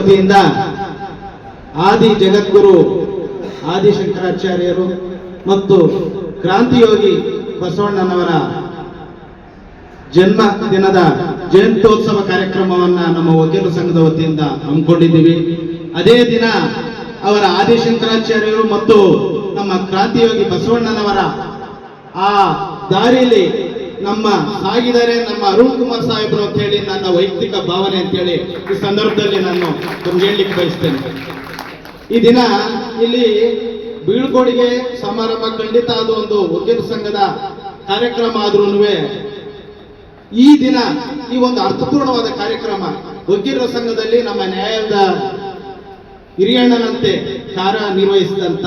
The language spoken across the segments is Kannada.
ವತಿಯಿಂದ ಆದಿ ಜಗದ್ಗುರು ಆದಿಶಂಕರಾಚಾರ್ಯರು ಮತ್ತು ಕ್ರಾಂತಿಯೋಗಿ ಬಸವಣ್ಣನವರ ಜನ್ಮ ದಿನದ ಜಯಂತ್ಯೋತ್ಸವ ಕಾರ್ಯಕ್ರಮವನ್ನ ನಮ್ಮ ವಕೀಲರ ಸಂಘದ ವತಿಯಿಂದ ಹಮ್ಮಿಕೊಂಡಿದ್ದೀವಿ. ಅದೇ ದಿನ ಅವರ ಆದಿಶಂಕರಾಚಾರ್ಯರು ಮತ್ತು ನಮ್ಮ ಕ್ರಾಂತಿಯೋಗಿ ಬಸವಣ್ಣನವರ ಆ ದಾರಿಯಲ್ಲಿ ನಮ್ಮ ಸಾಗಿದರೆ ನಮ್ಮ ಅರುಣ್ ಕುಮಾರ್ ಸಾಹೇಬರು ಅಂತ ಹೇಳಿ ನನ್ನ ವೈಯಕ್ತಿಕ ಭಾವನೆ ಅಂತೇಳಿ ಈ ಸಂದರ್ಭದಲ್ಲಿ ನಾನು ತಮ್ಗೆ ಹೇಳಲಿಕ್ಕೆ ಬಯಸ್ತೇನೆ. ಈ ದಿನ ಇಲ್ಲಿ ಬೀಳ್ಕೊಡುಗೆ ಸಮಾರಂಭ ಖಂಡಿತ ಅದು ಒಂದು ವಕೀಲ ಸಂಘದ ಕಾರ್ಯಕ್ರಮ ಆದ್ರೂ ಈ ದಿನ ಈ ಒಂದು ಅರ್ಥಪೂರ್ಣವಾದ ಕಾರ್ಯಕ್ರಮ ವಕೀಲರ ಸಂಘದಲ್ಲಿ ನಮ್ಮ ನ್ಯಾಯದ ಹಿರಿಯಣ್ಣನಂತೆ ಕಾರ್ಯನಿರ್ವಹಿಸಿದಂತ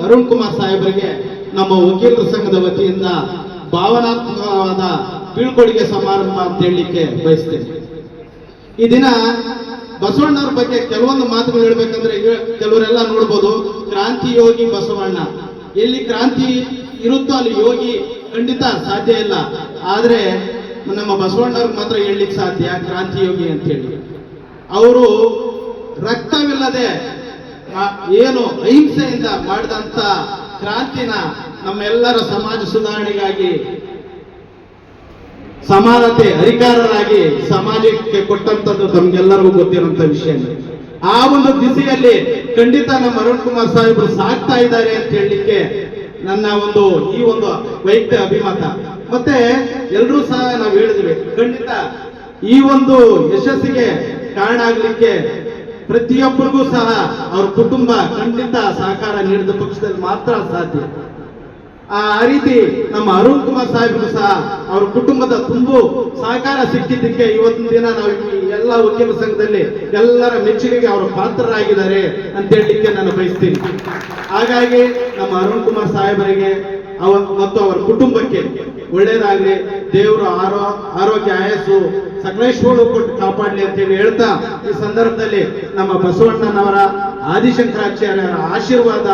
ಅರುಣ್ ಕುಮಾರ್ ಸಾಹೇಬರಿಗೆ ನಮ್ಮ ವಕೀಲರ ಸಂಘದ ವತಿಯಿಂದ ಭಾವನಾತ್ಮಕವಾದ ಬೀಳ್ಕೊಡುಗೆ ಸಮಾರಂಭ ಅಂತ ಹೇಳಲಿಕ್ಕೆ ಬಯಸ್ತೇನೆ. ಈ ದಿನ ಬಸವಣ್ಣವ್ರ ಬಗ್ಗೆ ಕೆಲವೊಂದು ಮಾತುಗಳು ಹೇಳ್ಬೇಕಂದ್ರೆ ಕೆಲವರೆಲ್ಲ ನೋಡ್ಬೋದು, ಕ್ರಾಂತಿ ಯೋಗಿ ಬಸವಣ್ಣ. ಎಲ್ಲಿ ಕ್ರಾಂತಿ ಇರುತ್ತೋ ಅಲ್ಲಿ ಯೋಗಿ ಖಂಡಿತ ಸಾಧ್ಯ ಇಲ್ಲ. ಆದ್ರೆ ನಮ್ಮ ಬಸವಣ್ಣವ್ರಿಗೆ ಮಾತ್ರ ಹೇಳಲಿಕ್ಕೆ ಸಾಧ್ಯ ಕ್ರಾಂತಿ ಯೋಗಿ ಅಂತ ಹೇಳಿ. ಅವರು ರಕ್ತವಿಲ್ಲದೆ ಏನು ಅಹಿಂಸೆಯಿಂದ ಮಾಡಿದಂತ ಕ್ರಾಂತಿನ ನಮ್ಮೆಲ್ಲರ ಸಮಾಜ ಸುಧಾರಣೆಗಾಗಿ ಸಮಾನತೆ ಅಧಿಕಾರರಾಗಿ ಸಮಾಜಕ್ಕೆ ಕೊಟ್ಟಂತದ್ದು ತಮ್ಗೆಲ್ಲರಿಗೂ ಗೊತ್ತಿರುವಂತ ವಿಷಯ. ಆ ಒಂದು ದಿಸೆಯಲ್ಲಿ ಖಂಡಿತ ನಮ್ಮ ಅರುಣ್ ಕುಮಾರ್ ಸಾಹೇಬರು ಸಾಕ್ತಾ ಇದ್ದಾರೆ ಅಂತ ಹೇಳಲಿಕ್ಕೆ ನನ್ನ ಈ ಒಂದು ವೈಯಕ್ತಿಕ ಅಭಿಮತ. ಮತ್ತೆ ಎಲ್ಲರೂ ಸಹ ನಾವು ಹೇಳಿದ್ವಿ, ಖಂಡಿತ ಈ ಒಂದು ಯಶಸ್ಸಿಗೆ ಕಾರಣ ಆಗ್ಲಿಕ್ಕೆ ಪ್ರತಿಯೊಬ್ಬರಿಗೂ ಸಹ ಅವ್ರ ಕುಟುಂಬ ಖಂಡಿತ ಸಹಕಾರ ನೀಡಿದ ಪಕ್ಷದಲ್ಲಿ ಮಾತ್ರ ಸಾಧ್ಯ. ಆ ರೀತಿ ನಮ್ಮ ಅರುಣ್ ಕುಮಾರ್ ಸಾಹೇಬರು ಸಹ ಅವ್ರ ಕುಟುಂಬದ ತುಂಬು ಸಹಕಾರ ಸಿಕ್ಕಿದ್ದಕ್ಕೆ ಇವತ್ತಿನ ದಿನ ನಾವು ಎಲ್ಲ ವಕೀಲ ಸಂಘದಲ್ಲಿ ಎಲ್ಲರ ಮೆಚ್ಚುಗೆಗೆ ಅವರ ಪಾತ್ರರಾಗಿದ್ದಾರೆ ಅಂತ ಹೇಳಲಿಕ್ಕೆ ನಾನು ಬಯಸ್ತೀನಿ. ಹಾಗಾಗಿ ನಮ್ಮ ಅರುಣ್ ಕುಮಾರ್ ಸಾಹೇಬರಿಗೆ ಮತ್ತು ಅವರ ಕುಟುಂಬಕ್ಕೆ ಒಳ್ಳೇದಾಗ್ಲಿ, ದೇವರು ಆರೋಗ್ಯ ಆಯಸ್ಸು ಸಕಲೇಶ್ವರು ಕೊಟ್ಟು ಕಾಪಾಡಲಿ ಅಂತ ಹೇಳಿ ಹೇಳ್ತಾ, ಈ ಸಂದರ್ಭದಲ್ಲಿ ನಮ್ಮ ಬಸವಣ್ಣನವರ ಆದಿಶಂಕರಾಚಾರ್ಯರ ಆಶೀರ್ವಾದ,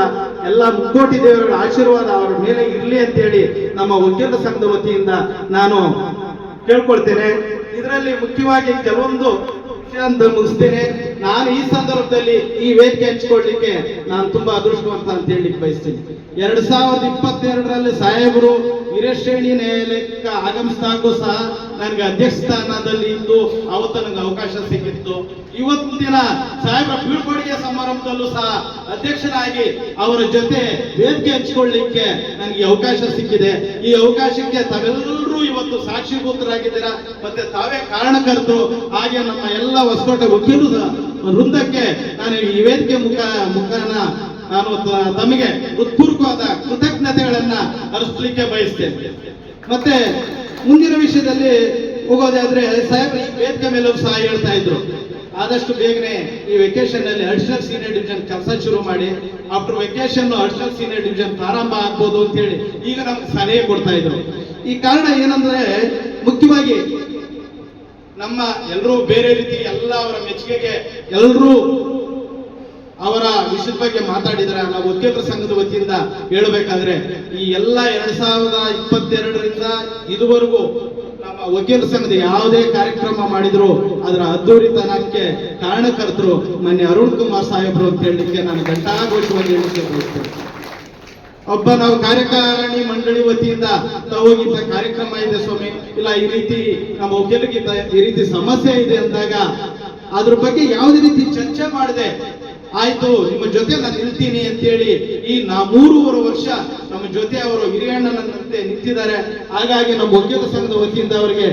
ಎಲ್ಲ ಮುಕ್ಕೋಟಿ ದೇವರ ಆಶೀರ್ವಾದ ಅವರ ಮೇಲೆ ಇರಲಿ ಅಂತ ಹೇಳಿ ನಮ್ಮ ವಕೀಲರ ಸಂಘದ ವತಿಯಿಂದ ನಾನು ಕೇಳ್ಕೊಳ್ತೇನೆ. ಇದರಲ್ಲಿ ಮುಖ್ಯವಾಗಿ ಕೆಲವೊಂದು ವಿಷಯ ಅಂತ ಮುಗಿಸ್ತೇನೆ. ನಾನು ಈ ಸಂದರ್ಭದಲ್ಲಿ ಈ ವೇದಿಕೆ ಹಂಚಿಕೊಳ್ಳಲಿಕ್ಕೆ ನಾನು ತುಂಬಾ ಅದೃಷ್ಟವಂತ ಅಂತ ಹೇಳಲಿಕ್ಕೆ ಬಯಸ್ತೀನಿ. 2022ರಲ್ಲಿ ಸಾಹೇಬರು ಹಿರೇಶ್ರೇಣಿ ನ್ಯಾಯಾಲಯಕ್ಕೆ ಆಗಮಿಸಿದಾಗೂ ಸಹ ನನಗೆ ಅಧ್ಯಕ್ಷ ಸ್ಥಾನದಲ್ಲಿ ಇದ್ದು ಅವತ್ತು ನನಗೆ ಅವಕಾಶ ಸಿಕ್ಕಿತ್ತು. ಇವತ್ತಿನ ದಿನ ಸಾಹೇಬರ ಬೀಳ್ಕೊಡುಗೆ ಸಮಾರಂಭದಲ್ಲೂ ಸಹ ಅಧ್ಯಕ್ಷನಾಗಿ ಅವರ ಜೊತೆ ವೇದಿಕೆ ಹಂಚಿಕೊಳ್ಳಲಿಕ್ಕೆ ನನಗೆ ಅವಕಾಶ ಸಿಕ್ಕಿದೆ. ಈ ಅವಕಾಶಕ್ಕೆ ತಾವೆಲ್ಲರೂ ಇವತ್ತು ಸಾಕ್ಷೀಭೂತರಾಗಿದ್ದೀರಾ, ಮತ್ತೆ ತಾವೇ ಕಾರಣಕರ್ತರು. ಹಾಗೆ ನಮ್ಮ ಎಲ್ಲ ಹೊಸಕೋಟೆ ವಕೀಲರ ವೃಂದಕ್ಕೆ ನಾನು ಈ ವೇದಿಕೆ ಮುಖಾನ ನಾನು ತಮಗೆ ಹೃತ್ಪೂರ್ವಕವಾದ ಕೃತಜ್ಞತೆಗಳನ್ನ ಅರ್ಪಿಸಲಿಕ್ಕೆ ಬಯಸ್ತೇನೆ. ಮತ್ತೆ ಮುಂದಿನ ವಿಷಯದಲ್ಲಿ ಹೋಗೋದಾದ್ರೆ ಸಾಹೇಬ್ ಈ ವೇದಿಕೆ ಮೇಲೂ ಸಹ ಹೇಳ್ತಾ ಇದ್ರು, ಆದಷ್ಟು ಬೇಗನೆ ಈ ವೆಕೇಶನ್ ಅಲ್ಲಿ ಅಡಿಷನಲ್ ಸೀನಿಯರ್ ಡಿವಿಷನ್ ಕೆಲಸ ಶುರು ಮಾಡಿ after vacation additional senior division ಪ್ರಾರಂಭ ಆಗ್ಬೋದು ಅಂತ ಹೇಳಿ ಈಗ ನಮ್ಗೆ ಸಲಹೆ ಕೊಡ್ತಾ ಇದ್ರು. ಈ ಕಾರಣ ಏನಂದ್ರೆ ಮುಖ್ಯವಾಗಿ ನಮ್ಮ ಎಲ್ಲರೂ ಬೇರೆ ರೀತಿ ಎಲ್ಲ ಅವರ ಮೆಚ್ಚುಗೆಗೆ ಎಲ್ಲರೂ ಅವರ ವಿಷಯದ ಬಗ್ಗೆ ಮಾತಾಡಿದರೆ, ನಾವು ವಕೀಲರ ಸಂಘದ ವತಿಯಿಂದ ಹೇಳಬೇಕಾದ್ರೆ ಈ ಎಲ್ಲ 2022ರಿಂದ ಇದುವರೆಗೂ ನಮ್ಮ ವಕೀಲರ ಸಂಘದ ಯಾವುದೇ ಕಾರ್ಯಕ್ರಮ ಮಾಡಿದ್ರು ಅದರ ಅದ್ದೂರಿತನಕ್ಕೆ ಕಾರಣಕರ್ತರು ಮಾನ್ಯ ಅರುಣ್ ಕುಮಾರ್ ಸಾಹೇಬರು ಅಂತ ಹೇಳಲಿಕ್ಕೆ ನಾನು ಘಂಟಾಘೋಷವಾಗಿ ಹೇಳಲಿಕ್ಕೆ ಬಯಸ್ತೇನೆ. ಒಬ್ಬ ನಾವು ಕಾರ್ಯಕಾರಿಣಿ ಮಂಡಳಿ ವತಿಯಿಂದ ಹೋಗಿದ್ದ ಕಾರ್ಯಕ್ರಮ ಇದೆ ಸ್ವಾಮಿ, ಇಲ್ಲ ಈ ರೀತಿ ನಮ್ಮ ವಕೀಲರಿಗೆ ಈ ರೀತಿ ಸಮಸ್ಯೆ ಇದೆ ಅಂದಾಗ ಅದ್ರ ಬಗ್ಗೆ ಯಾವುದೇ ರೀತಿ ಚರ್ಚೆ ಮಾಡದೆ ಆಯ್ತು ನಿಮ್ಮ ಜೊತೆ ನಾನು ನಿಲ್ತೀನಿ ಅಂತೇಳಿ ಈ 3.5 ವರ್ಷ ನಮ್ಮ ಜೊತೆ ಅವರು ಹಿರಿಯಣ್ಣನಂತೆ ನಿಂತಿದ್ದಾರೆ. ಹಾಗಾಗಿ ನಮ್ಮ ವಕೀಲ ಸಂಘದ ವತಿಯಿಂದ ಅವರಿಗೆ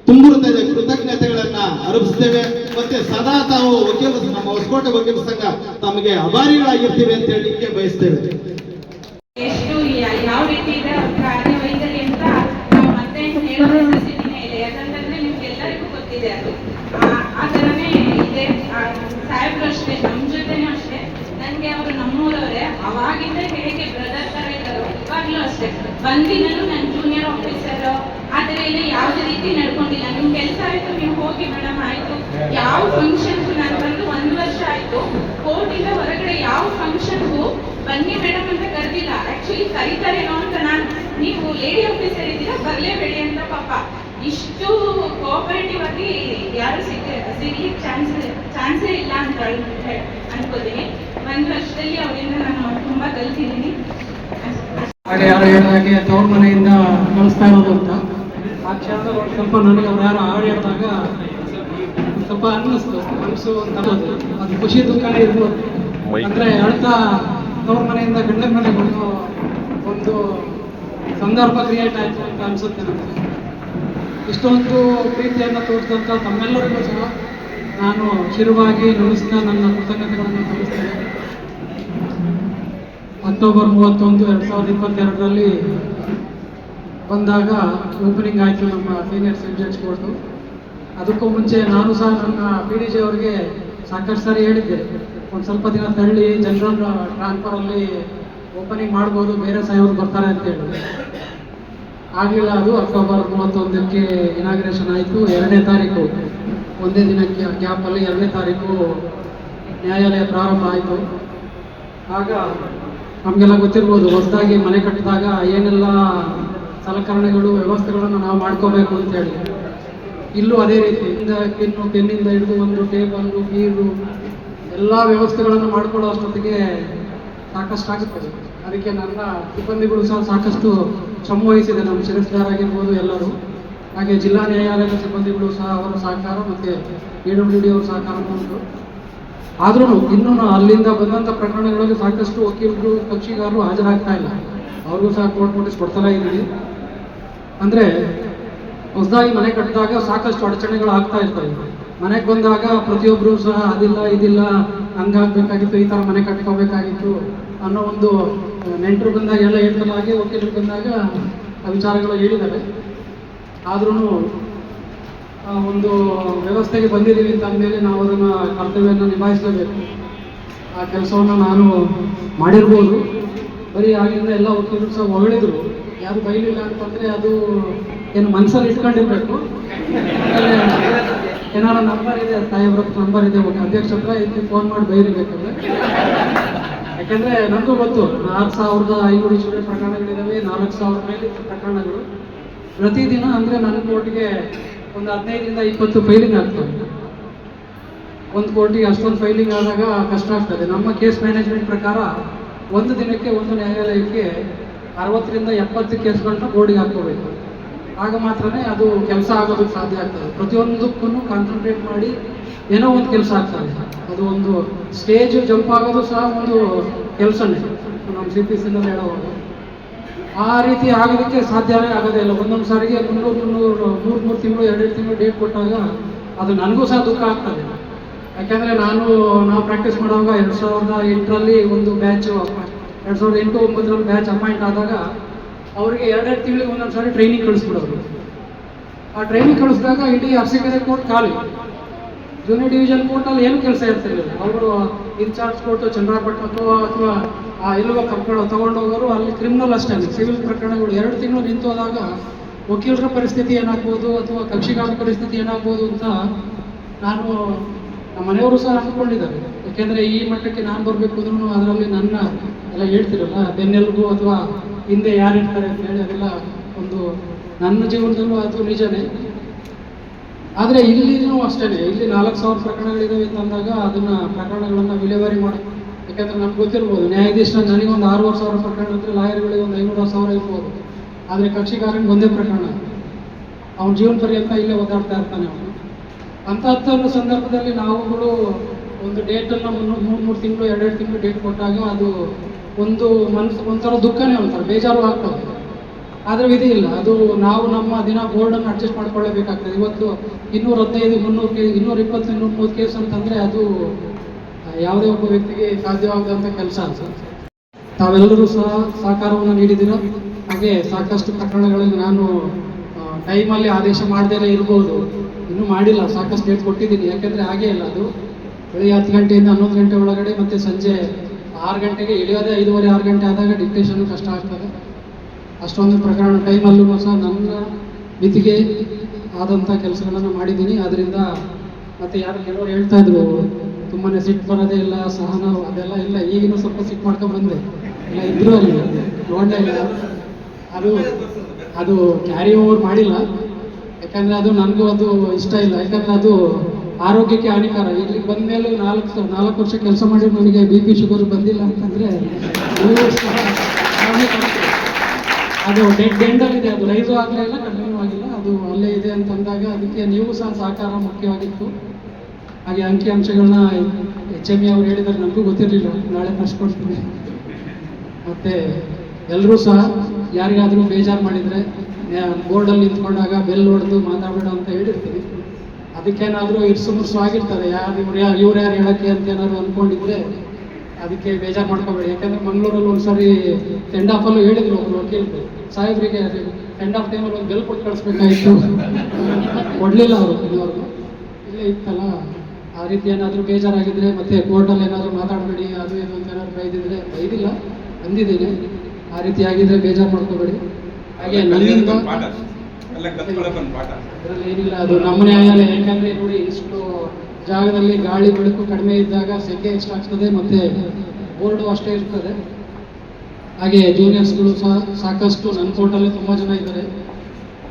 ತುಂಬುತ್ತದೆ ಕೃತಜ್ಞತೆಗಳನ್ನ ಅರ್ಪಿಸ್ತೇವೆ. ಮತ್ತೆ ಸದಾ ತಾವು ನಮ್ಮ ಹೊಸಕೋಟೆ ವಕೀಲ ಸಂಘ ತಮಗೆ ಅಭಾರಿಗಳಾಗಿರ್ತೀವಿ ಅಂತ ಹೇಳಲಿಕ್ಕೆ ಬಯಸ್ತೇವೆ. ಎಷ್ಟು ಯಾವ ರೀತಿ ಇದೆ ಕಾರ್ಯವೈಖರಿ ಅಂತ ನಾವು ಮತ್ತೆ ಹೇಳೋದು ಇದೆ, ಯಾಕಂತಂದ್ರೆ ನಿಮ್ಗೆಲ್ಲರಿಗೂ ಗೊತ್ತಿದೆ. ಅದು ಆ ಥರನೇ ಇದೆ. ಸಾಹೇಬ್ರು ಅಷ್ಟೇ, ನಮ್ಮ ಜೊತೆನೂ ಅಷ್ಟೇ. ನನಗೆ ಅವರು ನಮ್ಮೂರವರೇ, ಅವಾಗಿಂದ ಹೇಗೆ ಬ್ರದರ್ ಥರ ಇದ್ದಾರೋ ಇವಾಗಲೂ ಅಷ್ಟೇ. ಬಂದಿನೂ ನನ್ನ ಜೂನಿಯರ್ ಆಫೀಸರ್ ಆ ಥರ ಇಲ್ಲ, ಯಾವುದೇ ರೀತಿ ನಡ್ಕೊಂಡಿಲ್ಲ. ನಿಮ್ಮ ಕೆಲಸ ಆಯಿತು, ನೀವು ಹೋಗಿ ಮೇಡಮ್ ಆಯಿತು. ಯಾವ ಫಂಕ್ಷನ್ಗೂ ನಾನು ಬಂದು 1 ವರ್ಷ ಆಯಿತು, ಕೋರ್ಟಿಂದ ಹೊರಗಡೆ ಯಾವ ಫಂಕ್ಷನ್ಗೂ ಬನ್ನಿ ಮೇಡಮ್ ಅಂತ ಕರೆದಿಲ್ಲ. ಆ್ಯಕ್ಚುಲಿ ಕರೀತಾರೇನೋ ಅಂತ ನಾನು, ನೀವು ಲೇಡಿ ಆಫೀಸರ್ ಇದ್ದೀರಾ ಬರಲೇಬೇಡಿ ಅಂತ ಪಾಪ ಇಷ್ಟು ಕೋಆಪರೇಟಿವ್ ಆಗಿ ಯಾರು ಸಿಗ್ಲಿಕ್ಕೆ ಚಾನ್ಸೇ ಇಲ್ಲ ಅಂತ ಅನ್ಕೋತೀನಿ. 1 ವರ್ಷದಲ್ಲಿ ಅವರಿಂದ ನಾನು ತುಂಬಾ ಕಲ್ತಿದ್ದೀನಿ. ಹಾಗೆ ಯಾರು ಹೇಳಿದಾಗೆ ತವ್ರ ಮನೆಯಿಂದ ಕಳಿಸ್ತಾ ಇರೋದು ಅಂತ ಆ ಕ್ಷಣದಲ್ಲಿ ಒಂದು ಸ್ವಲ್ಪ ನನಗೆ ಅವ್ರು ಯಾರು ಹಾಡು ಹೇಳಿದಾಗ ಸ್ವಲ್ಪ ಅನ್ನಿಸ್ತು, ಮನಸ್ಸು ಅಂತ ಅದು ಖುಷಿ ದುಃಖನೇ ಇರ್ಬೋದು. ಅಂದರೆ ಹೇಳ್ತಾ ತವ್ರ ಮನೆಯಿಂದ ಗಂಡನ ಮನೆಗೆ ಬಂದು ಒಂದು ಸಂದರ್ಭ ಕ್ರಿಯೇಟ್ ಆಯಿತು ಅಂತ ಅನಿಸುತ್ತೆ ನನಗೆ. ಇಷ್ಟೊಂದು ಪ್ರೀತಿಯನ್ನು ತೋರಿಸಿದಂಥ ತಮ್ಮೆಲ್ಲರಿಗೂ ಸಹ ನಾನು ಶಿರವಾಗಿ ನುಡಿಸ್ತಾ ನನ್ನ ಕೃತಜ್ಞತೆಗಳನ್ನು ಸಲ್ಲಿಸ್ತೇನೆ. ಅಕ್ಟೋಬರ್ 31, 2022ರಲ್ಲಿ ಬಂದಾಗ ಓಪನಿಂಗ್ ಆಯಿತು ನಮ್ಮ ಸೀನಿಯರ್ ಸಿವಿಲ್ ಜಡ್ಜ್ ಕೋರ್ಟು. ಅದಕ್ಕೂ ಮುಂಚೆ ನಾನು ಸಹ ನನ್ನ PDG ಅವರಿಗೆ ಸಾಕಷ್ಟು ಸಾರಿ ಹೇಳಿದ್ದೆ, ಒಂದು ಸ್ವಲ್ಪ ದಿನ ತಳ್ಳಿ ಜನರಲ್ ಟ್ರಾನ್ಸ್ಫರಲ್ಲಿ ಓಪನಿಂಗ್ ಮಾಡ್ಬೋದು, ಬೇರೆ ಸಾಯವರು ಬರ್ತಾರೆ ಅಂತ ಹೇಳಿ. ಆಗಲಿಲ್ಲ. ಅದು ಅಕ್ಟೋಬರ್ 31ಕ್ಕೆ ಇನಾಗ್ರೇಷನ್ ಆಯಿತು. 2ನೇ ತಾರೀಕು ಒಂದೇ ದಿನಕ್ಕೆ ಗ್ಯಾಪಲ್ಲಿ 2ನೇ ತಾರೀಕು ನ್ಯಾಯಾಲಯ ಪ್ರಾರಂಭ ಆಯಿತು. ಆಗ ನಮಗೆಲ್ಲ ಗೊತ್ತಿರ್ಬೋದು, ಹೊಸದಾಗಿ ಮನೆ ಕಟ್ಟಿದಾಗ ಏನೆಲ್ಲ ಸಲಕರಣೆಗಳು ವ್ಯವಸ್ಥೆಗಳನ್ನು ನಾವು ಮಾಡ್ಕೋಬೇಕು ಅಂತೇಳಿ. ಇಲ್ಲೂ ಅದೇ ರೀತಿ ಪೆನ್ನಿಂದ ಹಿಡಿದು ಒಂದು ಟೇಬಲ್ಲು, ಬೀರು ಎಲ್ಲ ವ್ಯವಸ್ಥೆಗಳನ್ನು ಮಾಡ್ಕೊಳ್ಳೋ ಅಷ್ಟೊತ್ತಿಗೆ ಸಾಕಷ್ಟು ಆಗುತ್ತದೆ. ಅದಕ್ಕೆ ನನ್ನ ಸಿಬ್ಬಂದಿಗಳು ಸಹ ಸಾಕಷ್ಟು ಶ್ರಮ ವಹಿಸಿದೆ, ನಮ್ಮ ಶಿರಸ್ದಾರಾಗಿರ್ಬೋದು ಎಲ್ಲರೂ. ಹಾಗೆ ಜಿಲ್ಲಾ ನ್ಯಾಯಾಲಯದ ಸಿಬ್ಬಂದಿಗಳು ಸಹ ಅವರ ಸಹಕಾರ ಮತ್ತು PWD ಅವರ ಸಹಕಾರ ಉಂಟು. ಆದ್ರೂ ಇನ್ನೂ ಅಲ್ಲಿಂದ ಬಂದಂಥ ಪ್ರಕರಣಗಳಲ್ಲಿ ಸಾಕಷ್ಟು ವಕೀಲರು, ಕಕ್ಷಿಗಾರರು ಹಾಜರಾಗ್ತಾ ಇಲ್ಲ. ಅವ್ರಿಗೂ ಸಹ ಕೋರ್ಟ್ ನೋಟಿಸ್ ಕೊಡ್ತಲೇ ಇದ್ದೀವಿ. ಅಂದರೆ ಹೊಸದಾಗಿ ಮನೆ ಕಟ್ಟಿದಾಗ ಸಾಕಷ್ಟು ಅಡಚಣೆಗಳು ಆಗ್ತಾ ಇರ್ತವೆ. ಮನೆಗೆ ಬಂದಾಗ ಪ್ರತಿಯೊಬ್ಬರು ಸಹ ಅದಿಲ್ಲ ಇದಿಲ್ಲ, ಹಂಗಾಗಬೇಕಾಗಿತ್ತು, ಈ ಥರ ಮನೆ ಕಟ್ಕೋಬೇಕಾಗಿತ್ತು ಅನ್ನೋ ಒಂದು ನೆಂಟರು ಬಂದಾಗ ಎಲ್ಲ ಹೇಳ್ತಲ್ಲ, ಹಾಗೆ ವಕೀಲರು ಬಂದಾಗ ಆ ವಿಚಾರಗಳು ಹೇಳಿದ್ದಾರೆ. ಆದ್ರೂ ಒಂದು ವ್ಯವಸ್ಥೆಗೆ ಬಂದಿದ್ದೀವಿ ಅಂತ ಅಂದಮೇಲೆ ನಾವು ಅದನ್ನು ಕರ್ತವ್ಯವನ್ನು ನಿಭಾಯಿಸಲೇಬೇಕು. ಆ ಕೆಲಸವನ್ನು ನಾನು ಮಾಡಿರ್ಬೋದು. ಬರೀ ಆಗಿಂದ ಎಲ್ಲ ವಕೀಲರು ಸಹ ಹೊಗಳಿದ್ರು, ಯಾರು ಬೈಲಿಲ್ಲ ಅಂತಂದರೆ ಅದು ಏನು ಮನಸ್ಸಲ್ಲಿ ಇಟ್ಕೊಂಡಿರ್ಬೇಕು. ಆಮೇಲೆ ಏನಾರ ನಂಬರ್ ಇದೆ, ಸಾಹೇಬ್ರ ನಂಬರ್ ಇದೆ, ಅಧ್ಯಕ್ಷ ಹತ್ರ ಇದಕ್ಕೆ ಫೋನ್ ಮಾಡಿ ಬೈರಿಬೇಕಂದ್ರೆ. ಯಾಕೆಂದರೆ ನನಗೂ ಗೊತ್ತು, 4500 ಇಶ್ಯೂಡೆ ಪ್ರಕರಣಗಳಿದ್ದಾವೆ, 4000 ಮೇಲೆ ಪ್ರಕರಣಗಳು ಪ್ರತಿದಿನ. ಅಂದರೆ ನನ್ನ ಕೋರ್ಟ್ಗೆ ಒಂದು 15ರಿಂದ 20 ಫೈಲಿಂಗ್ ಆಗ್ತವೆ. ಒಂದು ಕೋರ್ಟಿಗೆ ಅಷ್ಟೊಂದು ಫೈಲಿಂಗ್ ಆದಾಗ ಕಷ್ಟ ಆಗ್ತದೆ. ನಮ್ಮ ಕೇಸ್ ಮ್ಯಾನೇಜ್ಮೆಂಟ್ ಪ್ರಕಾರ ಒಂದು ದಿನಕ್ಕೆ ಒಂದು ನ್ಯಾಯಾಲಯಕ್ಕೆ 60ರಿಂದ 70 ಕೇಸ್ಗಳನ್ನ ಬೋರ್ಡಿಗೆ ಹಾಕೋಬೇಕು. ಆಗ ಮಾತ್ರನೇ ಅದು ಕೆಲಸ ಆಗೋದಕ್ಕೆ ಸಾಧ್ಯ ಆಗ್ತದೆ. ಪ್ರತಿಯೊಂದಕ್ಕೂ ಕಾನ್ಸಂಟ್ರೇಟ್ ಮಾಡಿ ಏನೋ ಒಂದು ಕೆಲಸ ಆಗ್ತದೆ. ಅದು ಒಂದು ಸ್ಟೇಜ್ ಜಂಪ್ ಆಗೋದು ಸಹ ಒಂದು ಕೆಲಸನೇ, ನಮ್ಮ CPCನಲ್ಲಿ ಹೇಳೋವಾಗ. ಆ ರೀತಿ ಆಗೋದಕ್ಕೆ ಸಾಧ್ಯವೇ ಆಗೋದೇ ಇಲ್ಲ. ಒಂದೊಂದು ಸಾರಿಗೆ 300 ತಿಂಗಳು 2 ತಿಂಗಳು ಡೇಟ್ ಕೊಟ್ಟಾಗ ಅದು ನನಗೂ ಸಹ ದುಃಖ ಆಗ್ತದೆ. ಯಾಕೆಂದರೆ ನಾವು ಪ್ರಾಕ್ಟೀಸ್ ಮಾಡುವಾಗ 2008ರಲ್ಲಿ ಒಂದು ಬ್ಯಾಚು, 2008-09ರಲ್ಲಿ ಬ್ಯಾಚ್ ಅಪಾಯಿಂಟ್ ಆದಾಗ ಅವರಿಗೆ 2 ತಿಂಗಳಿಗೆ ಒಂದೊಂದು ಸಾರಿ ಟ್ರೈನಿಂಗ್ ಕಳಿಸ್ಬಿಡೋರು. ಆ ಟ್ರೈನಿಂಗ್ ಕಳಿಸಿದಾಗ ಇಡೀ ಅರಸೀಕೆರೆ ಕೋರ್ಟ್ ಖಾಲಿ. ಜೂನಿಯರ್ ಡಿವಿಷನ್ ಕೋರ್ಟಲ್ಲಿ ಏನು ಕೆಲಸ ಇರ್ತಿರಲಿಲ್ಲ. ಅವರು ಇನ್ಚಾರ್ಜ್ ಕೋರ್ಟು ಚನ್ನರಾಯಪಟ್ಟಣಕ್ಕೋ ಅಥವಾ ಎಲ್ಲೋ ತಗೊಂಡೋಗೋರು. ಅಲ್ಲಿ ಕ್ರಿಮಿನಲ್ ಅಷ್ಟೇ, ಸಿವಿಲ್ ಪ್ರಕರಣಗಳು 2 ತಿಂಗಳು ನಿಂತೋದಾಗ ವಕೀಲರ ಪರಿಸ್ಥಿತಿ ಏನಾಗ್ಬೋದು ಅಥವಾ ಕಕ್ಷಿಗಾರರ ಪರಿಸ್ಥಿತಿ ಏನಾಗ್ಬೋದು ಅಂತ ನಾನು, ನಮ್ಮ ಮನೆಯವರು ಸಹ ಅಂದ್ಕೊಂಡಿದ್ದಾರೆ. ಯಾಕೆಂದರೆ ಈ ಮಟ್ಟಕ್ಕೆ ನಾನು ಬರಬೇಕು ಅಂದ್ರೂ ಅದರಲ್ಲಿ ನನ್ನ ಎಲ್ಲ ಹೇಳ್ತಿರಲ್ಲ, ಬೆನ್ನೆಲುಬು ಅಥವಾ ಹಿಂದೆ ಯಾರಿರ್ತಾರೆ ಅಂತ ಹೇಳಿ, ಅದೆಲ್ಲ ಒಂದು ನನ್ನ ಜೀವನದಲ್ಲೂ ಅದು ನಿಜನೇ. ಆದರೆ ಇಲ್ಲಿನೂ ಅಷ್ಟೇ, ಇಲ್ಲಿ 4000 ಪ್ರಕರಣಗಳಿದ್ದಾವೆ ಅಂತ ಅಂದಾಗ ಅದನ್ನು ಪ್ರಕರಣಗಳನ್ನು ವಿಲೇವಾರಿ ಮಾಡಿ. ಯಾಕೆಂದರೆ ನಮ್ಗೆ ಗೊತ್ತಿರ್ಬೋದು, ನ್ಯಾಯಾಧೀಶ ನನಗೊಂದು 6000 ಪ್ರಕರಣ ಅಂದರೆ ಲಾಯರ್ಗಳಿಗೆ ಒಂದು 500,000 ಇರ್ಬೋದು. ಆದರೆ ಕಕ್ಷಿಗಾರನಿಗೆ ಒಂದೇ ಪ್ರಕರಣ, ಅವನ ಜೀವನ ಪರ್ಯಂತ ಇಲ್ಲೇ ಓದಾಡ್ತಾ ಇರ್ತಾನೆ ಅವನು. ಅಂಥ ಸಂದರ್ಭದಲ್ಲಿ ನಾವುಗಳು ಒಂದು ಡೇಟನ್ನು 3 ತಿಂಗಳು 2 ತಿಂಗಳು ಡೇಟ್ ಕೊಟ್ಟಾಗ ಅದು ಒಂದು ಮನಸ್ಸು ಒಂಥರ ದುಃಖನೇ, ಒಂಥರ ಬೇಜಾರು ಆಗ್ತದೆ. ಆದರೆ ವಿಧಿ ಇಲ್ಲ, ಅದು ನಾವು ನಮ್ಮ ದಿನ ಬೋರ್ಡನ್ನು ಅಡ್ಜಸ್ಟ್ ಮಾಡ್ಕೊಳ್ಳೇಬೇಕಾಗ್ತದೆ. ಇವತ್ತು 215, 300 ಕೇಸ್, 220, 230 ಕೇಸ್ ಅಂತಂದರೆ ಅದು ಯಾವುದೇ ಒಬ್ಬ ವ್ಯಕ್ತಿಗೆ ಸಾಧ್ಯವಾಗದಂಥ ಕೆಲಸ ಅಂತ. ತಾವೆಲ್ಲರೂ ಸಹ ಸಹಕಾರವನ್ನು ನೀಡಿದ್ದೀರ. ಹಾಗೆ ಸಾಕಷ್ಟು ಪ್ರಕರಣಗಳಲ್ಲಿ ನಾನು ಟೈಮಲ್ಲಿ ಆದೇಶ ಮಾಡದೇ ಇರ್ಬೋದು, ಇನ್ನೂ ಮಾಡಿಲ್ಲ, ಸಾಕಷ್ಟು ಡೇಟ್ ಕೊಟ್ಟಿದ್ದೀನಿ. ಯಾಕೆಂದರೆ ಹಾಗೇ ಇಲ್ಲ, ಅದು ಬೆಳಿಗ್ಗೆ 10 ಗಂಟೆಯಿಂದ 11 ಗಂಟೆ ಒಳಗಡೆ ಮತ್ತು ಸಂಜೆ 6 ಗಂಟೆಗೆ ಇಳಿಯೋದೇ 5:30, 6 ಗಂಟೆ ಆದಾಗ ಡಿಕ್ಟೇಷನ್ ಕಷ್ಟ ಆಗ್ತದೆ. ಅಷ್ಟೊಂದು ಪ್ರಕರಣ ಟೈಮಲ್ಲೂ ಸಹ ನನ್ನ ಮಿತಿಗೆ ಆದಂಥ ಕೆಲಸಗಳನ್ನು ಮಾಡಿದ್ದೀನಿ. ಆದ್ದರಿಂದ ಮತ್ತು ಕೆಲವರು ಹೇಳ್ತಾ ಇದ್ರು, ತುಂಬಾ ಸಿಟ್ಟು ಬರೋದೇ ಇಲ್ಲ, ಸಹನ ಅದೆಲ್ಲ ಇಲ್ಲ. ಈಗಿನೂ ಸ್ವಲ್ಪ ಸಿಟ್ಟು ಮಾಡ್ಕೊಂಡು ಬಂದೆ, ಇಲ್ಲ ಇದ್ರೂ ಅಲ್ಲಿ ನೋಡಲೇ ಇಲ್ಲ. ಅದು ಕ್ಯಾರಿ ಓವರ್ ಮಾಡಿಲ್ಲ. ಯಾಕಂದರೆ ಅದು ನನಗೂ ಅದು ಇಷ್ಟ ಇಲ್ಲ. ಯಾಕಂದರೆ ಅದು ಆರೋಗ್ಯಕ್ಕೆ ಹಾನಿಕಾರ. ಇಲ್ಲಿಗೆ ಬಂದ ಮೇಲೆ 4 ವರ್ಷ ಕೆಲಸ ಮಾಡಿ ನನಗೆ ಬಿ ಪಿ ಶುಗರ್ ಬಂದಿಲ್ಲ ಅಂತಂದರೆ ಅದು ಡೆಡ್ ಎಂಡಲ್ಲಿದೆ. ಅದು ರೈಸು ಆಗಲಿಲ್ಲ, ಕಡಿಮೆನೂ ಆಗಿಲ್ಲ, ಅದು ಅಲ್ಲೇ ಇದೆ ಅಂತಂದಾಗ ಅದಕ್ಕೆ ನೀವು ಸಹ ಸಹಕಾರ ಮುಖ್ಯವಾಗಿತ್ತು. ಹಾಗೆ ಅಂಕಿಅಂಶಗಳನ್ನ HME ಅವ್ರು ಹೇಳಿದರೆ ನಮಗೂ ಗೊತ್ತಿರಲಿಲ್ಲ, ನಾಳೆ ತರಿಸ್ಕೊಡ್ತೀನಿ. ಮತ್ತು ಎಲ್ಲರೂ ಸಹ ಯಾರಿಗಾದರೂ ಬೇಜಾರು ಮಾಡಿದರೆ ಬೋರ್ಡಲ್ಲಿ ನಿಂತ್ಕೊಂಡಾಗ ಬೆಲ್ ಹೊಡೆದು ಮಾತಾಡಬೇಡ ಅಂತ ಹೇಳಿರ್ತೀನಿ. ಅದಕ್ಕೇನಾದರೂ ಇರ್ಸು ಆಗಿರ್ತದೆ, ಇವ್ರು ಯಾರು ಹೇಳೋಕ್ಕೆ ಅಂತ ಏನಾದ್ರು ಅಂದ್ಕೊಂಡಿದ್ರೆ ಅದಕ್ಕೆ ಬೇಜಾರು ಮಾಡ್ಕೋಬೇಡಿ. ಯಾಕಂದರೆ ಮಂಗಳೂರಲ್ಲಿ ಒಂದ್ಸರಿ ಸೆಂಡ್ ಆಫಲ್ಲೂ ಹೇಳಿದ್ರು ಒಬ್ರು ವಕೀಲರು, ಸಾಹೇಬ್ರಿಗೆ ಸೆಂಡ್ ಆಫ್ ಟೈಮಲ್ಲಿ ಒಂದು ಬೆಲ್ ಕೊಟ್ಟು ಕಳಿಸ್ಬೇಕಾಯಿತು, ಕೊಡಲಿಲ್ಲ ಅವರು. ಇನ್ನೊರ್ಗು ಇಲ್ಲೇ ಇತ್ತಲ್ಲ, ಆ ರೀತಿ ಏನಾದರೂ ಬೇಜಾರಾಗಿದ್ದರೆ ಮತ್ತು ಕೋರ್ಟಲ್ಲಿ ಏನಾದರೂ ಮಾತಾಡಬೇಡಿ ಅದು ಇದು ಅಂತ ಏನಾದ್ರು ಬೈದಿಲ್ಲ, ಬಂದಿದ್ದೀನಿ. ಆ ರೀತಿ ಆಗಿದ್ರೆ ಬೇಜಾರು ಮಾಡ್ಕೋಬೇಡಿ. ಹಾಗೆ ನನ್ನಿಂದ ಅದರಲ್ಲಿ ಏನಿಲ್ಲ, ಅದು ನಮ್ಮ ನ್ಯಾಯಾಲಯ. ಯಾಕಂದರೆ ನೋಡಿ, ಇಷ್ಟು ಜಾಗದಲ್ಲಿ ಗಾಳಿ ಬೆಳಕು ಕಡಿಮೆ ಇದ್ದಾಗ ಸೆಕೆ ಎಷ್ಟಾಗ್ತದೆ, ಮತ್ತು ಬೋರ್ಡು ಅಷ್ಟೇ ಇರ್ತದೆ. ಹಾಗೆ ಜೂನಿಯರ್ಸ್ಗಳು ಸಹ ಸಾಕಷ್ಟು ನನ್ನ ಕೋರ್ಟಲ್ಲೇ ತುಂಬ ಜನ ಇದ್ದಾರೆ.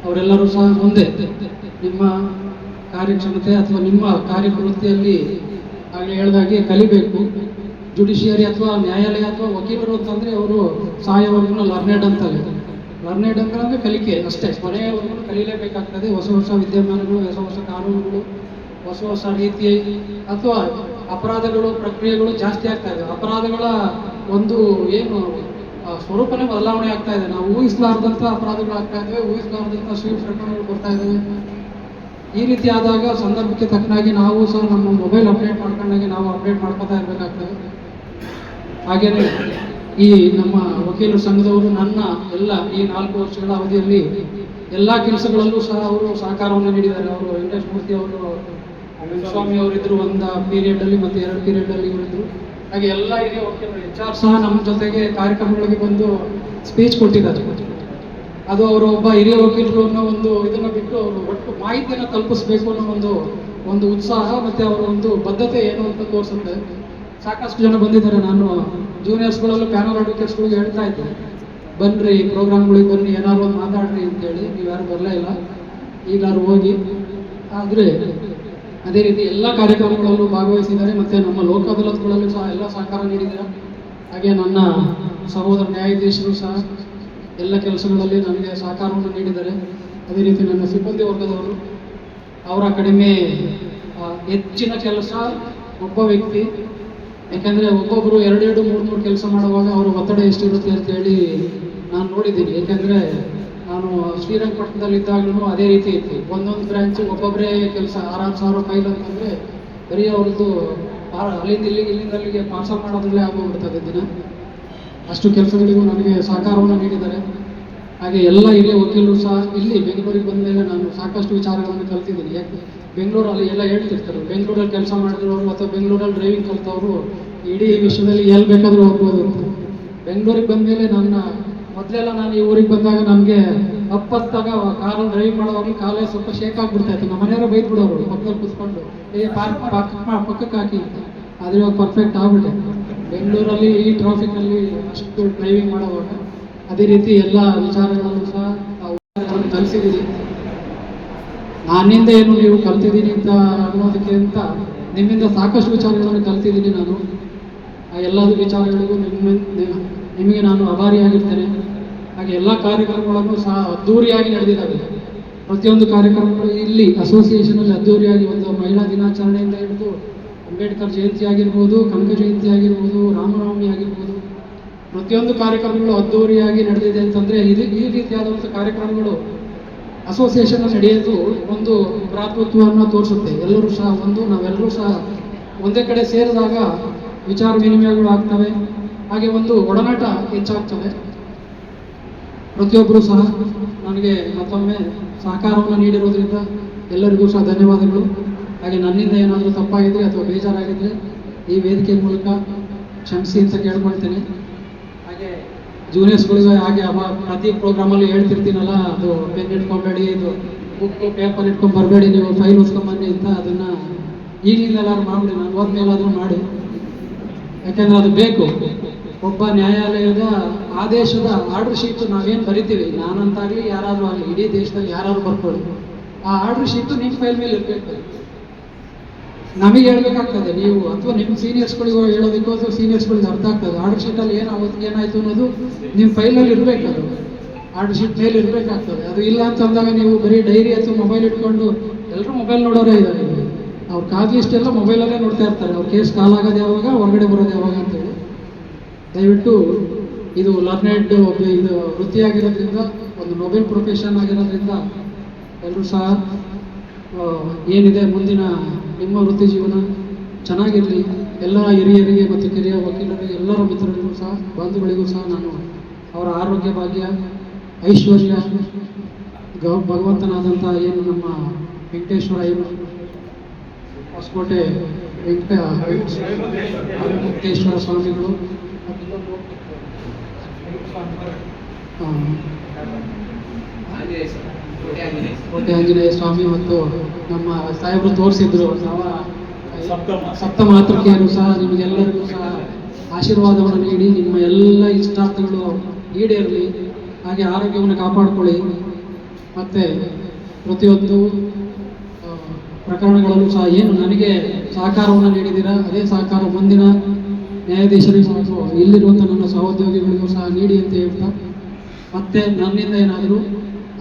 ಅವರೆಲ್ಲರೂ ಸಹ ಮುಂದೆ ನಿಮ್ಮ ಕಾರ್ಯಕ್ಷಮತೆ ಅಥವಾ ನಿಮ್ಮ ಕಾರ್ಯಪ್ರವೃತ್ತಿಯಲ್ಲಿ ಆಗಲೇ ಹೇಳಿದಾಗೆ ಕಲಿಬೇಕು. ಜುಡಿಷಿಯರಿ ಅಥವಾ ನ್ಯಾಯಾಲಯ ಅಥವಾ ವಕೀಲರು ಅಂತಂದರೆ ಅವರು ಸಾಯೋವರೆಗೂ ಲರ್ನೆಡ್ ಅಂತಾರೆ. ಲರ್ನೆಡ್ ಅಂದರೆ ಕಲಿಕೆ ಅಷ್ಟೇ, ಕೊನೆಯವರೆಗೂ ಕಲೀಲೇಬೇಕಾಗ್ತದೆ. ಹೊಸ ವಿದ್ಯಮಾನಗಳು, ಹೊಸ ಕಾನೂನುಗಳು, ಹೊಸ ರೀತಿ ಅಥವಾ ಅಪರಾಧಗಳು, ಪ್ರಕ್ರಿಯೆಗಳು ಜಾಸ್ತಿ ಆಗ್ತಾ ಇದೆ. ಅಪರಾಧಗಳ ಒಂದು ಏನು ಸ್ವರೂಪನೇ ಬದಲಾವಣೆ ಆಗ್ತಾ ಇದೆ. ನಾವು ಊಹಿಸಲಾರ್ದಂಥ ಅಪರಾಧಗಳು ಆಗ್ತಾ ಇದ್ದಾವೆ, ಊಹಿಸಲಾರ್ದಂಥ ಸ್ವೀಟ್ ಪ್ರಕರಣಗಳು ಬರ್ತಾ ಇದ್ದಾವೆ. ಈ ರೀತಿ ಆದಾಗ ಸಂದರ್ಭಕ್ಕೆ ತಕ್ಕನಾಗಿ ನಾವು ಸಹ ನಮ್ಮ ಮೊಬೈಲ್ ಅಪ್ಡೇಟ್ ಮಾಡ್ಕೊಂಡಾಗೆ ನಾವು ಅಪ್ಡೇಟ್ ಮಾಡ್ಕೊತಾ ಇರಬೇಕಾಗ್ತದೆ. ಹಾಗೆಯೇ ಈ ನಮ್ಮ ವಕೀಲರ ಸಂಘದವರು ನನ್ನ ಎಲ್ಲ ಈ 4 ವರ್ಷಗಳ ಅವಧಿಯಲ್ಲಿ ಎಲ್ಲ ಕೆಲಸಗಳಲ್ಲೂ ಸಹ ಅವರು ಸಹಕಾರವನ್ನು ನೀಡಿದ್ದಾರೆ. ಅವರು ವೆಂಕಟೇಶ್ ಮೂರ್ತಿ ಅವರು, ಸ್ವಾಮಿ ಅವರಿದ್ದರು ಒಂದು ಪೀರಿಯಡಲ್ಲಿ, ಮತ್ತು 2 ಪೀರಿಯಡಲ್ಲಿ ಇವರಿದ್ದರು. ಹಾಗೆ ಎಲ್ಲ ಹಿರಿಯ ವಕೀಲರು, HR ಸಹ ನಮ್ಮ ಜೊತೆಗೆ ಕಾರ್ಯಕ್ರಮಗಳಿಗೆ ಬಂದು ಸ್ಪೀಚ್ ಕೊಟ್ಟಿದ್ದಾರೆ. ಅದು ಅವರು ಒಬ್ಬ ಹಿರಿಯ ವಕೀಲರು ಅನ್ನೋ ಒಂದು ಇದನ್ನು ಬಿಟ್ಟು ಅವರು ಒಟ್ಟು ಮಾಹಿತಿಯನ್ನು ತಲುಪಿಸ್ಬೇಕು ಅನ್ನೋ ಒಂದು ಉತ್ಸಾಹ ಮತ್ತು ಅವರ ಒಂದು ಬದ್ಧತೆ ಏನು ಅಂತ ತೋರಿಸುತ್ತೆ. ಸಾಕಷ್ಟು ಜನ ಬಂದಿದ್ದಾರೆ. ನಾನು ಜೂನಿಯರ್ಸ್ಗಳಲ್ಲೂ ಪ್ಯಾನಲ್ ಅಡ್ವೊಕೇಟ್ಸ್ಗಳಿಗೆ ಹೇಳ್ತಾ ಇದ್ದೆ, ಬನ್ನಿರಿ ಪ್ರೋಗ್ರಾಮ್ಗಳಿಗೆ ಬನ್ನಿ, ಏನಾದ್ರು ಒಂದು ಮಾತಾಡ್ರಿ ಅಂತೇಳಿ. ನೀವು ಯಾರು ಬರಲೇ ಇಲ್ಲ, ಈಗಾದ್ರು ಹೋಗಿ. ಆದರೆ ಅದೇ ರೀತಿ ಎಲ್ಲ ಕಾರ್ಯಕ್ರಮಗಳಲ್ಲೂ ಭಾಗವಹಿಸಿದ್ದಾರೆ. ಮತ್ತು ನಮ್ಮ ಲೋಕ ಅದಾಲತ್ಗಳಲ್ಲೂ ಸಹ ಎಲ್ಲ ಸಹಕಾರ ನೀಡಿದ್ದಾರೆ. ಹಾಗೆ ನನ್ನ ಸಹೋದರ ನ್ಯಾಯಾಧೀಶರು ಸಹ ಎಲ್ಲ ಕೆಲಸಗಳಲ್ಲಿ ನನಗೆ ಸಹಕಾರವನ್ನು ನೀಡಿದ್ದಾರೆ. ಅದೇ ರೀತಿ ನನ್ನ ಸಿಬ್ಬಂದಿ ವರ್ಗದವರು, ಅವರ ಕಡಿಮೆ ಹೆಚ್ಚಿನ ಕೆಲಸ ಒಬ್ಬ ವ್ಯಕ್ತಿ. ಯಾಕೆಂದರೆ ಒಬ್ಬೊಬ್ಬರು 2 3 ಕೆಲಸ ಮಾಡುವಾಗ ಅವರ ಒತ್ತಡ ಎಷ್ಟಿರುತ್ತೆ ಅಂತೇಳಿ ನಾನು ನೋಡಿದ್ದೀನಿ. ಏಕೆಂದರೆ ನಾನು ಶ್ರೀರಂಗಪಟ್ಟಣದಲ್ಲಿದ್ದಾಗಲೂ ಅದೇ ರೀತಿ ಇತ್ತು. ಒಂದೊಂದು ಬ್ರ್ಯಾಂಚು ಒಬ್ಬೊಬ್ಬರೇ ಕೆಲಸ 6,000 ಫೈಲ್ ಅಂತಂದರೆ ಬರೀ ಅವ್ರದ್ದು ಅಲ್ಲಿಂದ ಇಲ್ಲಿಂದ ಪಾರ್ಸಲ್ ಮಾಡೋದ್ರಲ್ಲೇ ಆಗೋಗ್ಬಿಡ್ತದೆ ದಿನ. ಅಷ್ಟು ಕೆಲಸಗಳಿಗೂ ನನಗೆ ಸಹಕಾರವನ್ನು ನೀಡಿದ್ದಾರೆ. ಹಾಗೆ ಎಲ್ಲ ಹಿರಿಯ ವಕೀಲರು ಸಹ ಇಲ್ಲಿ ಬೆಂಗಳೂರಿಗೆ ಬಂದ ಮೇಲೆ ನಾನು ಸಾಕಷ್ಟು ವಿಚಾರಗಳನ್ನು ಕಲ್ತಿದ್ದೀನಿ. ಯಾಕೆ ಬೆಂಗಳೂರಲ್ಲಿ ಎಲ್ಲ ಹೇಳ್ತಿರ್ತಾರೆ, ಬೆಂಗಳೂರಲ್ಲಿ ಕೆಲಸ ಮಾಡಿದವರು ಅಥವಾ ಬೆಂಗಳೂರಲ್ಲಿ ಡ್ರೈವಿಂಗ್ ಕಲಿತವರು ಇಡೀ ವಿಶ್ವದಲ್ಲಿ ಎಲ್ಲಿ ಬೇಕಾದರೂ ಹೋಗ್ಬೋದು ಅಂತ. ಬೆಂಗಳೂರಿಗೆ ಬಂದ ಮೇಲೆ ಮೊದಲೆಲ್ಲ ನಾನು ಈ ಊರಿಗೆ ಬಂದಾಗ ನನಗೆ ಅಪ್ಪತ್ತಾಗ ಕಾರಲ್ಲಿ ಡ್ರೈವಿಂಗ್ ಮಾಡೋವಾಗಲೂ ಕಾಲೇ ಸ್ವಲ್ಪ ಶೇಕ್ ಆಗಿಬಿಡ್ತಾ ಇತ್ತು. ನಮ್ಮ ಮನೆಯವರು ಬೈದ್ಬಿಡೋರು ಪಕ್ಕದಲ್ಲಿ ಕೂತ್ಕೊಂಡು, ಪಕ್ಕಕ್ಕೆ ಹಾಕಿ ಅಂತ. ಆದರೆ ಇವಾಗ ಪರ್ಫೆಕ್ಟ್ ಆಗ್ಬಿಟ್ಟೆ ಬೆಂಗಳೂರಲ್ಲಿ ಈ ಟ್ರಾಫಿಕಲ್ಲಿ ಅಷ್ಟು ಡ್ರೈವಿಂಗ್ ಮಾಡೋವಾಗ. ಅದೇ ರೀತಿ ಎಲ್ಲ ವಿಚಾರಗಳನ್ನು ಸಹ ಕಲಿಸಿದ್ದೀನಿ. ನಾನಿಂದ ಏನು ನೀವು ಕಲ್ತಿದ್ದೀನಿ ಅಂತ ಅನ್ನೋದಕ್ಕೆ ಅಂತ ನಿಮ್ಮಿಂದ ಸಾಕಷ್ಟು ವಿಚಾರಗಳನ್ನು ಕಲ್ತಿದ್ದೀನಿ ನಾನು. ಆ ಎಲ್ಲ ವಿಚಾರಗಳಿಗೂ ನಿಮಗೆ ನಾನು ಆಭಾರಿಯಾಗಿರ್ತೇನೆ. ಹಾಗೆ ಎಲ್ಲ ಕಾರ್ಯಕ್ರಮಗಳನ್ನು ಸಹ ಅದ್ಧೂರಿಯಾಗಿ ನಡೆದಿದ್ದಾವೆ. ಪ್ರತಿಯೊಂದು ಕಾರ್ಯಕ್ರಮಗಳು ಇಲ್ಲಿ ಅಸೋಸಿಯೇಷನಲ್ಲಿ ಅದ್ಧೂರಿಯಾಗಿ, ಒಂದು ಮಹಿಳಾ ದಿನಾಚರಣೆಯಿಂದ ಹಿಡಿದು ಅಂಬೇಡ್ಕರ್ ಜಯಂತಿ ಆಗಿರ್ಬೋದು, ಕನಕ ಜಯಂತಿ ಆಗಿರ್ಬೋದು, ರಾಮನವಮಿ ಆಗಿರ್ಬೋದು, ಪ್ರತಿಯೊಂದು ಕಾರ್ಯಕ್ರಮಗಳು ಅದ್ಧೂರಿಯಾಗಿ ನಡೆದಿದೆ ಅಂತಂದರೆ ಈ ರೀತಿಯಾದಂಥ ಕಾರ್ಯಕ್ರಮಗಳು ಅಸೋಸಿಯೇಷನ್ ನಡೆಯೋದು ಒಂದು ಭ್ರಾತೃತ್ವವನ್ನು ತೋರಿಸುತ್ತೆ. ಎಲ್ಲರೂ ಸಹ ನಾವೆಲ್ಲರೂ ಸಹ ಒಂದೇ ಕಡೆ ಸೇರಿದಾಗ ವಿಚಾರ ವಿನಿಮಯಗಳು ಆಗ್ತವೆ. ಹಾಗೆ ಒಂದು ಒಡನಾಟ ಹೆಚ್ಚಾಗ್ತದೆ. ಪ್ರತಿಯೊಬ್ಬರೂ ಸಹ ನನಗೆ ಮತ್ತೊಮ್ಮೆ ಸಹಕಾರವನ್ನು ನೀಡಿರೋದ್ರಿಂದ ಎಲ್ಲರಿಗೂ ಸಹ ಧನ್ಯವಾದಗಳು. ಹಾಗೆ ನನ್ನಿಂದ ಏನಾದರೂ ತಪ್ಪಾಗಿದ್ದರೆ ಅಥವಾ ಬೇಜಾರಾಗಿದ್ದರೆ ಈ ವೇದಿಕೆ ಮೂಲಕ ಕ್ಷಮಿಸಿ ಅಂತ ಕೇಳ್ಕೊಳ್ತೇನೆ. ಹಾಗೆ ಜೂನಿಯರ್ಸ್ಗಳಿಗೆ ಹಾಗೆ ಪ್ರತಿ ಪ್ರೋಗ್ರಾಮಲ್ಲಿ ಹೇಳ್ತಿರ್ತೀನಲ್ಲ, ಅದು ಪೆನ್ ಇಟ್ಕೊಂಬೇಡಿ, ಇದು ಬುಕ್ಕು ಪೇಪರ್ ಇಟ್ಕೊಂಡು ಬರಬೇಡಿ, ನೀವು ಫೈಲ್ ಓದ್ಕೊಂಬನ್ನಿ ಅಂತ. ಅದನ್ನು ಈಗಲಿಂದ ಎಲ್ಲರೂ ಮಾಡಿಬಿಡಿ, ನಾನು ಹೋದ್ಮೇಲಾದರೂ ಮಾಡಿ. ಯಾಕೆಂದರೆ ಅದು ಬೇಕು. ಒಬ್ಬ ನ್ಯಾಯಾಲಯದ ಆದೇಶದ ಆರ್ಡರ್ ಶೀಟ್ ನಾವೇನು ಬರಿತೀವಿ, ನಾನಂತಾಗಲಿ ಯಾರಾದರೂ ಆಗಲಿ, ಇಡೀ ದೇಶದಲ್ಲಿ ಯಾರಾದರೂ ಬರ್ಕೊಳ್ಳಿ, ಆ ಆರ್ಡರ್ ಶೀಟು ನಿಮ್ಮ ಫೈಲ್ ಮೇಲೆ ಇರಬೇಕು. ನಮಗೆ ಹೇಳ್ಬೇಕಾಗ್ತದೆ ನೀವು, ಅಥವಾ ನಿಮ್ಮ ಸೀನಿಯರ್ಸ್ಗಳಿಗೂ ಹೇಳೋದಕ್ಕೂ ಅಥವಾ ಸೀನಿಯರ್ಸ್ಗಳಿಗೆ ಅರ್ಥ ಆಗ್ತದೆ. ಆರ್ಡರ್ ಶೀಟಲ್ಲಿ ಏನು ಅವತ್ತಿಗೆ ಏನಾಯಿತು ಅನ್ನೋದು ನಿಮ್ಮ ಫೈಲಲ್ಲಿ ಇರಬೇಕು. ಅದು ಆರ್ಡರ್ ಶೀಟ್ ಮೇಲೆ ಇರಬೇಕಾಗ್ತದೆ. ಅದು ಇಲ್ಲ ಅಂತಂದಾಗ ನೀವು ಬರೀ ಡೈರಿ ಅಥವಾ ಮೊಬೈಲ್ ಇಟ್ಕೊಂಡು, ಎಲ್ಲರೂ ಮೊಬೈಲ್ ನೋಡೋರೇ ಇದ್ದಾರೆ. ಅವ್ರ ಕಾಲ್ ಲಿಸ್ಟ್ ಎಲ್ಲ ಮೊಬೈಲಲ್ಲೇ ನೋಡ್ತಾ ಇರ್ತಾರೆ. ಅವ್ರ ಕೇಸ್ ಕಾಲ್ ಆಗೋದು ಯಾವಾಗ, ಹೊರಗಡೆ ಬರೋದು ಯಾವಾಗ ಅಂತೇಳಿ. ದಯವಿಟ್ಟು ಇದು ಲರ್ನೆಡ್ ಇದು ವೃತ್ತಿಯಾಗಿರೋದ್ರಿಂದ, ಒಂದು ನೊಬೆಲ್ ಪ್ರೊಫೆಷನ್ ಆಗಿರೋದ್ರಿಂದ ಎಲ್ಲರೂ ಸಹ ಏನಿದೆ ಮುಂದಿನ ನಿಮ್ಮ ವೃತ್ತಿ ಜೀವನ ಚೆನ್ನಾಗಿರಲಿ. ಎಲ್ಲ ಹಿರಿಯರಿಗೆ ಮತ್ತು ಕಿರಿಯ ವಕೀಲರಿಗೆ, ಎಲ್ಲರ ಮಿತ್ರರಿಗೂ ಸಹ, ಬಂಧುಗಳಿಗೂ ಸಹ ನಾನು ಅವರ ಆರೋಗ್ಯ, ಭಾಗ್ಯ, ಐಶ್ವರ್ಯ, ಭಗವಂತನಾದಂಥ ಏನು ನಮ್ಮ ವೆಂಕಟೇಶ್ವರ ಹೊಸಕೋಟೆ ವೆಂಕಟೇಶ್ವರ ಸ್ವಾಮಿಗಳು, ಕೋಟೆ ಆಂಜನೇಯ ಸ್ವಾಮಿ ಮತ್ತು ನಮ್ಮ ಸಾಹೇಬರು ತೋರಿಸಿದ್ರು ಸಪ್ತಮಾತೃಕೆಯರು ಸಹ ನಿಮಗೆಲ್ಲರಿಗೂ ಸಹ ಆಶೀರ್ವಾದವನ್ನು ನೀಡಿ ನಿಮ್ಮ ಎಲ್ಲ ಇಷ್ಟಾರ್ಥಗಳು ಈಡೇರಲಿ. ಹಾಗೆ ಆರೋಗ್ಯವನ್ನು ಕಾಪಾಡಿಕೊಳ್ಳಿ. ಮತ್ತು ಪ್ರತಿಯೊಂದು ಪ್ರಕರಣಗಳಲ್ಲೂ ಸಹ ಏನು ನನಗೆ ಸಹಕಾರವನ್ನು ನೀಡಿದ್ದೀರಾ, ಅದೇ ಸಹಕಾರ ಮುಂದಿನ ನ್ಯಾಯಾಧೀಶರಿಗೂ ಮತ್ತು ಇಲ್ಲಿರುವಂಥ ನನ್ನ ಸಹೋದ್ಯೋಗಿಗಳಿಗೂ ಸಹ ನೀಡಿ ಅಂತ ಹೇಳ್ತಾ, ಮತ್ತೆ ನನ್ನಿಂದ ಏನಾದರೂ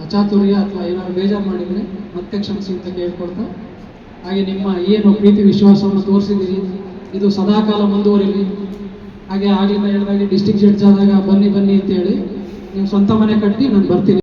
ಅಚಾತುರ್ಯ ಅಥವಾ ಏನಾದರೂ ಬೇಜಾರು ಮಾಡಿದರೆ ಮತ್ತೆ ಕ್ಷಮಿಸಿ ಅಂತ ಕೇಳ್ಕೊಳ್ತಾ, ಹಾಗೆ ನಿಮ್ಮ ಏನು ಪ್ರೀತಿ ವಿಶ್ವಾಸವನ್ನು ತೋರಿಸಿದ್ದೀರಿ ಇದು ಸದಾಕಾಲ ಮುಂದುವರಿಲಿ. ಹಾಗೆ ಆಗಲಿಂದ ಹೇಳಿದಾಗೆ ಡಿಸ್ಟ್ರಿಕ್ಟ್ ಜಡ್ಜ್ ಆದಾಗ ಬನ್ನಿ ಅಂತೇಳಿ ನೀವು ಸ್ವಂತ ಮನೆ ಕಟ್ಟಿ ನಾನು ಬರ್ತೀನಿ.